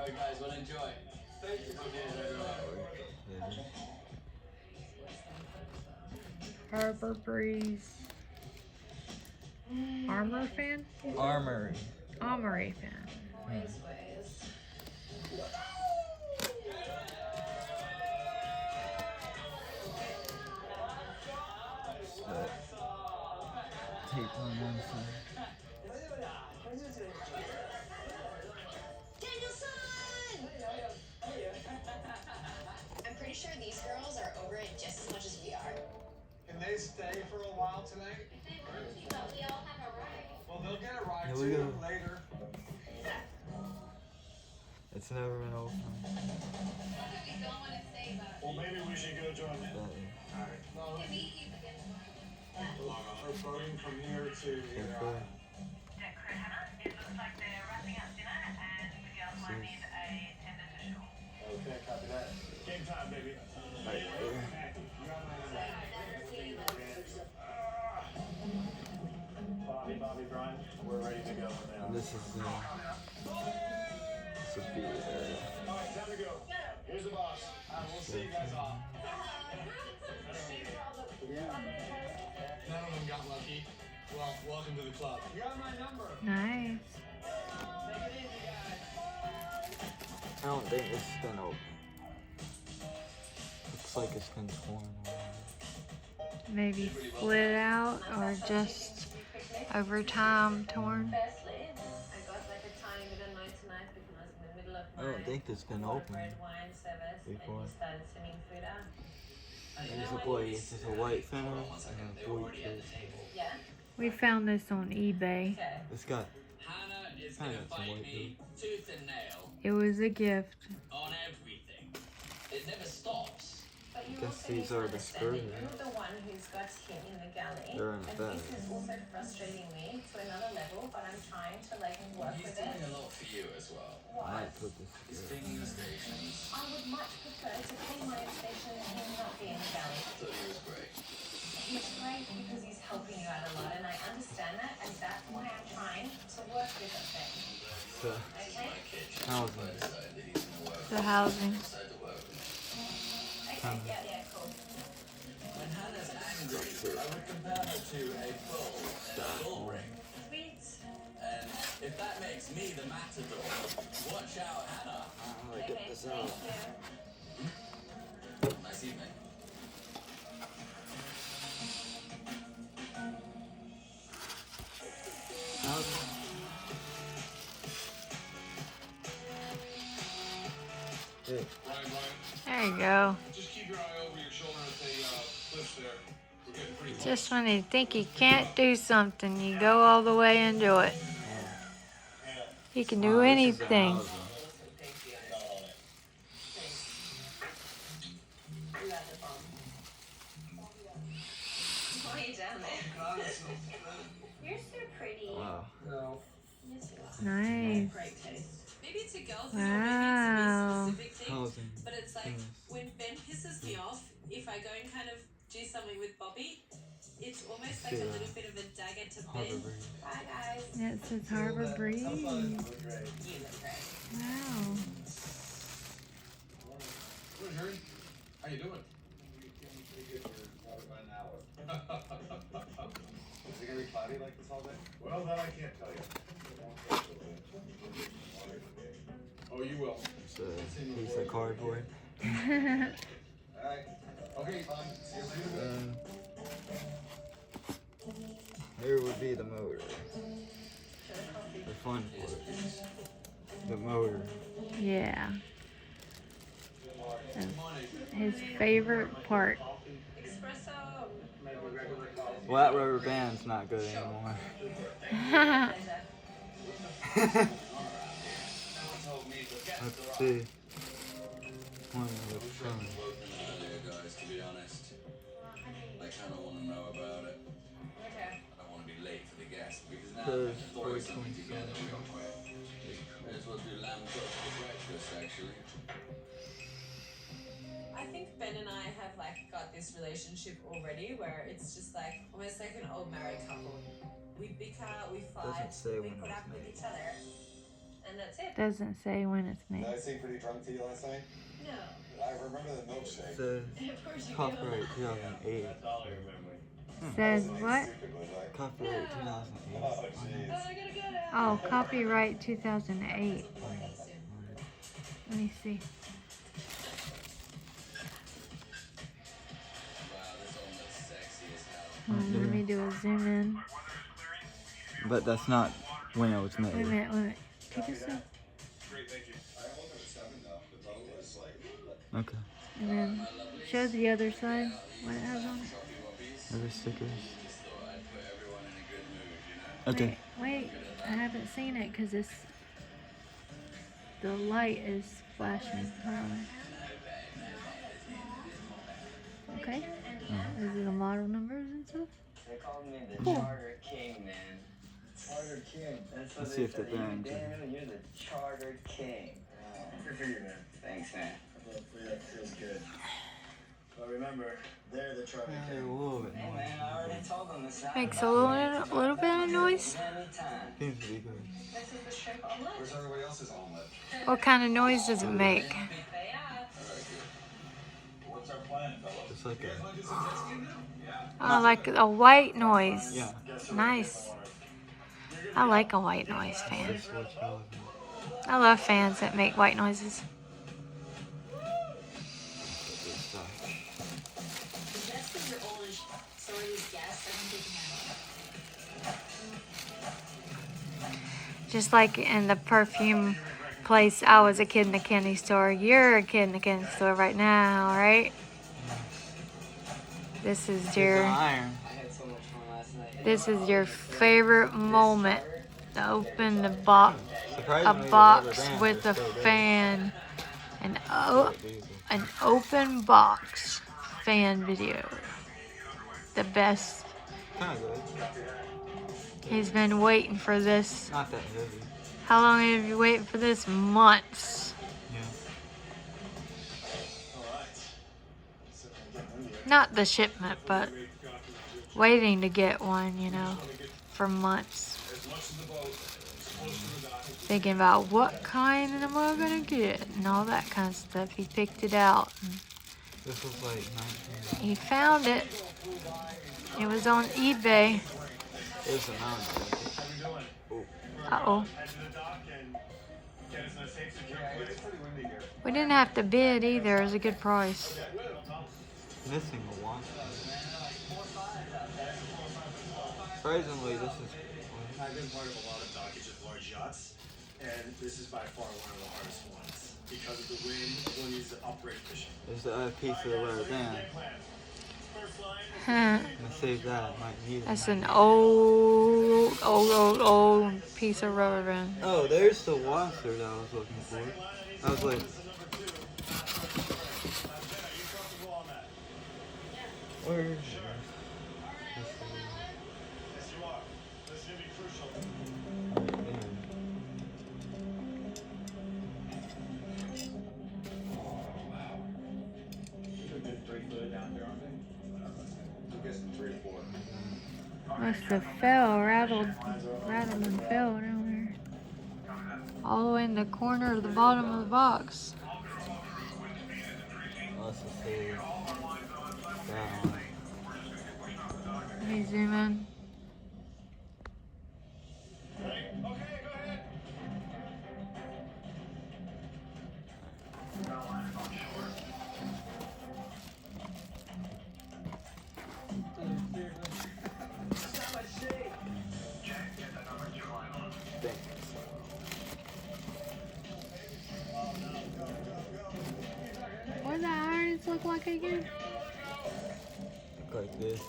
Alright guys, well enjoy. Thank you for being here. Harbor Breeze. Armor fan? Armory. Armory fan. Always ways. Tape on one side. I'm pretty sure these girls are over it just as much as we are. Can they stay for a while tonight? If they want to, but we all have a right. Well, they'll get a ride Here we too go. later. It's never been open. We don't want to stay, but Well, maybe we should go join them. Alright. we can meet you again. We're boating from here to Okay. It looks like they're wrapping up dinner and the girls might need a tender to shore. Okay, copy that. Game time, baby. Right there. Bobby, Brian, we're ready to go when they are. This is this would be Alright, time to go. Here's the boss. We'll see you guys off. None of them got lucky. Well, welcome to the club. You got my number. Nice. Take it easy, guys. I don't think it's been open. Looks like it's been torn. Maybe split out or just over time torn. Firstly, I got like a tiny bit of night tonight because I was in the middle of I don't think it's been open red wine service before. and he started sending food out. There's a boy, it's just a white fender and a boy kid. Yeah? We found this on eBay. Okay. It's got Hannah is kind gonna of some fight white me tooth and nail It was a gift. on everything. It never stops. But you Guess also these need to are the understand screws. that you're the one who's got him in the galley. They're in the and bag. this is also frustrating me to another level, but I'm trying to like work He's with doing it. a lot for you as well. I What? might put this He's together. cleaning the stations. I would much prefer to clean my station and him not be in the galley. I thought he was great. He's great because he's helping you out a lot, and I understand that, and that's why I'm trying to work with it then. So, Okay? housing. I decided that he's gonna work. The housing. Decided to work with me. Okay, yeah, cool. When Hannah's angry, I would compare her to a bull ring. Sweet. And if that makes me the matador, watch out, Hannah. I'm gonna Okay, get this thank out. you. Nice evening. Housing. Hey, There you go. Just keep your eye over your shoulder at the cliffs there. We're getting pretty close. Just when you think you can't do something, you go all the way and do it. You can do wow, this is the anything. housing. You got the bomb. Why are you down there? You're so pretty. Wow. No. Yes, you are. Nice. Great taste. Maybe it's a girl thing or Wow. maybe it's a specific thing. Housing. But it's like when Ben pisses me off, if I go and kind of do something with Bobby, it's almost like a little bit of a dagger to Harbor Ben. Breeze. Bye, guys. Yeah, it says Harbor Breeze. You look great. Wow. Where's Yuri? How you doing? Is it gonna be cloudy like this all day? Well, that I can't tell you. Oh, you will. It's a piece of cardboard. Alright. Okay, see you later. And here would be the motor. The fun part. The motor. Yeah. That's his favorite part. Espresso. Well, that rubber band's not good anymore. Let's see. One of the fun. Guys, to be honest, they kind of want to know about it. Okay. I don't want to be late for the guest because now There's throw something 427. together real quick. May as well do lamb chops for breakfast, actually. I think Ben and I have like got this relationship already where it's just like almost like an old married couple. We bicker, we fight, Doesn't say we when put it up was with made. each other. and that's it. Doesn't say when it's made. Did I seem pretty drunk to you last night? No. I remember the milkshake. The Of course you do. copyright 2008. That's all I remember. Says Wasn't what? stupid, was I? Copyright Oh, 2008. jeez. I gotta go now. Oh, copyright 2008. Let me see. Wow, this almost sexy as hell. Let me do a zoom in. But that's not when it was made. Wait a minute, wait a minute. Take a sip. Great, thank you. I opened at 7 though. The boat was like... Okay. And then show the other side, what it has on it. Other stickers. Just thought I'd put everyone in a good mood, you know? Okay. Wait, I haven't seen it because the light is flashing. Hold on. Okay. Is it the model numbers and stuff? They called me the Cool. Charter King, man. Charter King. That's what Let's they see if said. the band You, Daniel, you're the Charter King. Good for you, man. Thanks, man. Hopefully that feels good. But remember, they're the Charlie They're a King. little bit Hey, more. man, I already told them this. Makes a little bit of noise. Anytime. Seems to be good. This is the shrimp omelet. Where's everybody else's omelet? What kind of noise does it make? They are. What's our plan, fellas? Just like a. Want to do some jet skiing now? Oh, like a white noise. Yeah. Nice. I like a white noise fan. Just what you love. I love fans that make white noises. Good stuff. The best is your old sorority guests. I think they can handle it. Just like in the perfume place, I was a kid in the candy store. You're a kid in the candy store right now, right? This is It's your iron. I had so much fun last night. this is your favorite moment. To open the box, a Surprisingly, the box rubber bands with are a still good. fan, an Easy. an open box fan video. The best. Kind of good. He's been waiting for this. Not that heavy. How long have you waited for this? Months. Yeah. Not the shipment, but waiting to get one, you know, for months. Thinking about what kind am I gonna get and all that kind of stuff. He picked it out. And This was like 19. he found it. It was on eBay. It was a mountain jacket. Uh-oh. We didn't have to bid either. It was a good price. Missing a watch. Surprisingly, this is. I've been part of a lot of dockages of large yachts, and this is by far one of the hardest ones. Because of the wind, one needs to upright fishing. There's the other piece of the rubber band. Huh. I'm gonna save that. Might need it. That's an old piece of rubber band. Oh, there's the washer that I was looking for. I was like, where is it? Yes, you are. This is going to be crucial. Right there. Should have been 3 foot down there, aren't they? I'm guessing 3 or 4. Must have fell, rattled and fell down there. All the way in the corner of the bottom of the box. Let's just say that one. Let me zoom in. What do the irons look like again? Look like this.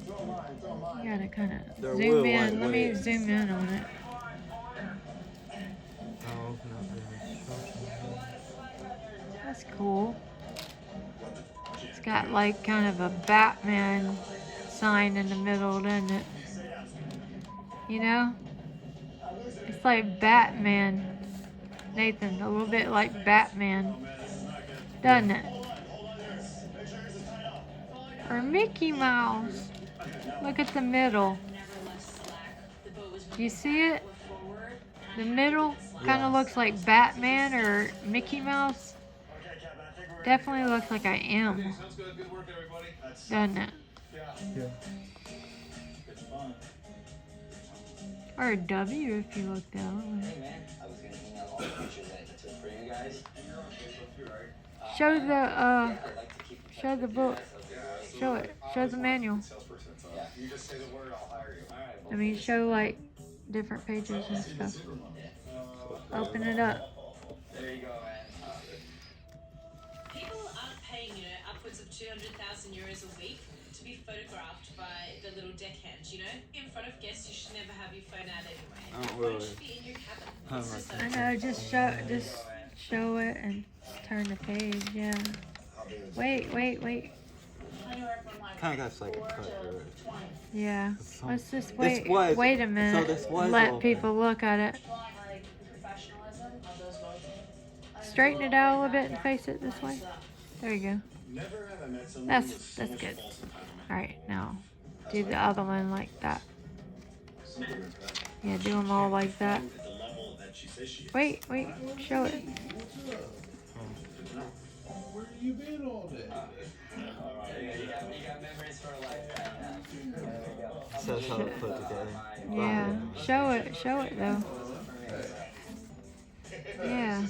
You gotta kind They're of real zoom in. Let me lightweight. zoom in on it. I'll open up the instructions. That's cool. It's got like kind of a Batman sign in the middle, doesn't it? You know? It's like Batman. Nathan, a little bit like Batman. Doesn't it? Or Mickey Mouse. Look at the middle. Never left slack. The boat was Do you see it? forward. The middle? Slack Kind of looks like Batman or Mickey Mouse. Definitely looks like I am. Sounds good. Good work, everybody. Doesn't it? Yeah. It's fun. Or a W if you look that way. Hey man, I was gonna email all the pictures I took for you guys. Show the I'd like to keep in touch show the with you book. guys. Show it. Show the manual. Salesperson, so you just say the word, I'll hire you. All right. I mean, show like different pages and stuff. Open it up. There you go, man. People aren't paying, upwards of 200,000 euros a week to be photographed by the little deckhand, In front of guests, you should never have your phone out anyway. Oh, Your phone really? should be in your cabin. Oh, It's just I like, know. Just show it and turn the page. Yeah. Wait. Kind of got like a cut or Yeah. some- Let's just This wait. was- Wait a so minute. this was Let open. people look at it. Like professionalism of those boats. Straighten it out a little bit and face it this way. There you go. Never have I met someone That's with so that's much good. false entitlement. All right, now do the other one like that. Yeah, do them all like that. At the level that she says she is. Wait, show it. Where you been all day? You got memories for a lifetime now. There we go. Says how to put together. Yeah, show it though. Yeah,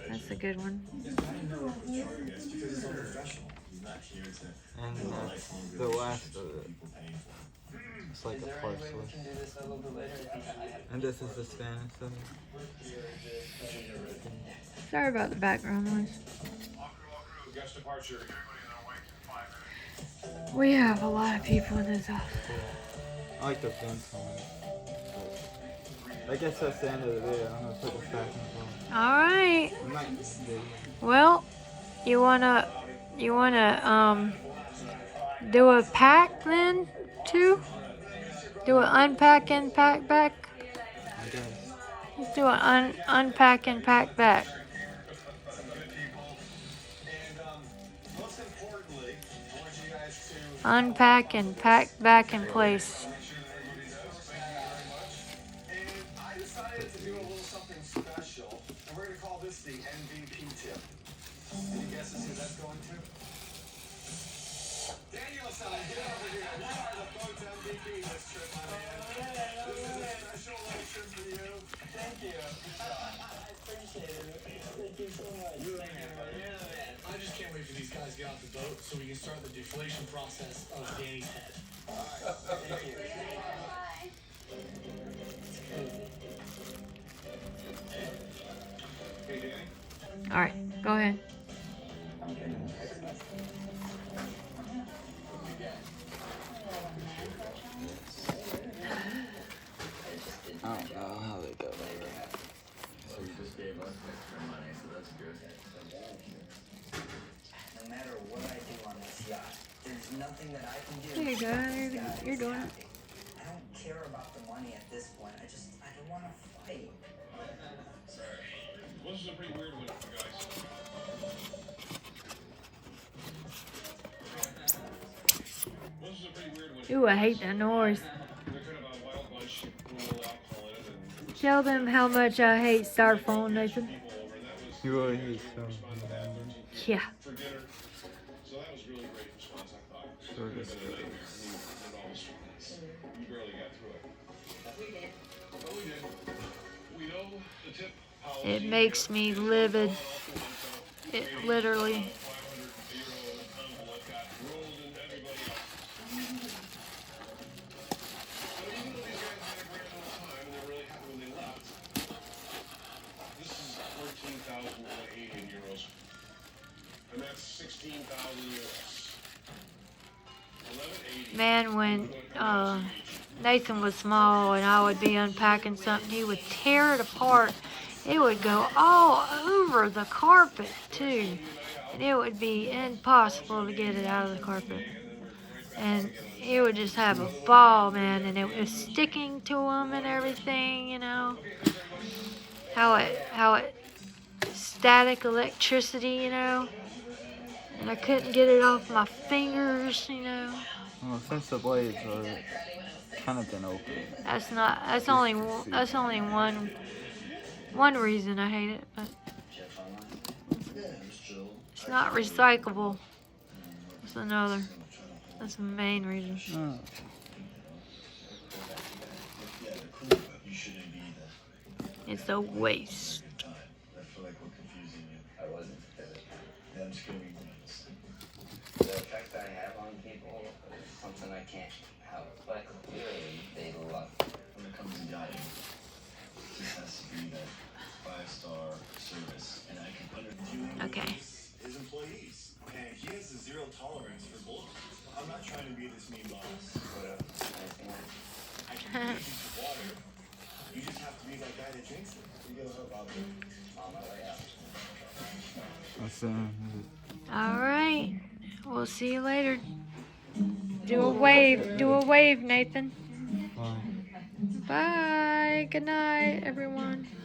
that's a good one. It's because it's unprofessional. He's not here to. And the last of it. It's like Is a there any way parcel. we can do this a little bit later? I have And this is the Spanish of it. Sorry about the background noise. All crew, guest departure. Everybody in their wake in 5 minutes. We have a lot of people in this office. I like the fence on it. I guess that's the end of the video. I'm gonna put this back in the phone. All right. I might do. Well, you wanna do a pack then too? Do an unpack and pack back? I guess. Let's do an unpack and pack back. Most importantly, I want you guys to Unpack and pack back in place. make sure that everybody does. Thank you very much. And I decided to do a little something special, and we're going to call this the MVP tip. Any guesses who that's going to? Daniel-san, get over here. You are the boat's MVP this trip, my man. This is a special little trip for you. Thank you. I appreciate it. Thank you so much. You're the man. I just can't wait for these guys to get off the boat so we can start the deflation process of Danny's head. Thank you. Hey, Danny. All right, go ahead. I'm getting a text message. I don't know how they go later. So you just gave us extra money, so that's good. No matter what I do on this yacht, there's nothing that I can do. There you go. to make these guys You're doing it. happy. I don't care about the money at this point. I don't want to fight. This is a pretty weird one for you guys. This is a pretty weird one. Ooh, I hate that noise. They're kind of a wild bunch, a little alcohol in it, and Tell them how much I hate styrofoam, Nathan. people over. And that was You really hate some. Yeah. for dinner. So that was really great response, I thought. Sure It is. could have been a nightmare. I mean, with all the stress. We barely got through it. We did. But we did. We know the tip policy. It makes me livid. It literally. 500 envelope got rolled into everybody else. But even though these guys had a great amount of time and they're really happy when they left, this is 14,080 euros. And that's 16,000 euros. 1180. Man, when Nathan was small and I would be unpacking something, he would tear it apart. It would go all over the carpet too. And it would be impossible to get it out of the carpet. And he would just have a ball, man, and it was sticking to him and everything, you know. How it static electricity, you know. And I couldn't get it off my fingers, you know. Well, since the blades are kind of been open. That's only one one reason I hate it, but Yeah, it was chill. it's not recyclable. That's another. That's the main reason. Oh. Yeah, they're cool, but you shouldn't be the It's a waste. time. I feel like we're confusing you. I wasn't. Yeah, I'm just kidding. The effect I have on people is something I can't help, but clearly they love it. When it comes to dining, it just has to be that 5-star service, and I can understand Okay. his employees, and he has a zero tolerance for bullshit. I'm not trying to be this mean boss, but I can feed you to water. You just have to be that guy that drinks it. You gotta help out there. On my way out. That's All right. We'll see you later. Do a wave. Do a wave, Nathan. fine. Bye. Good night, everyone.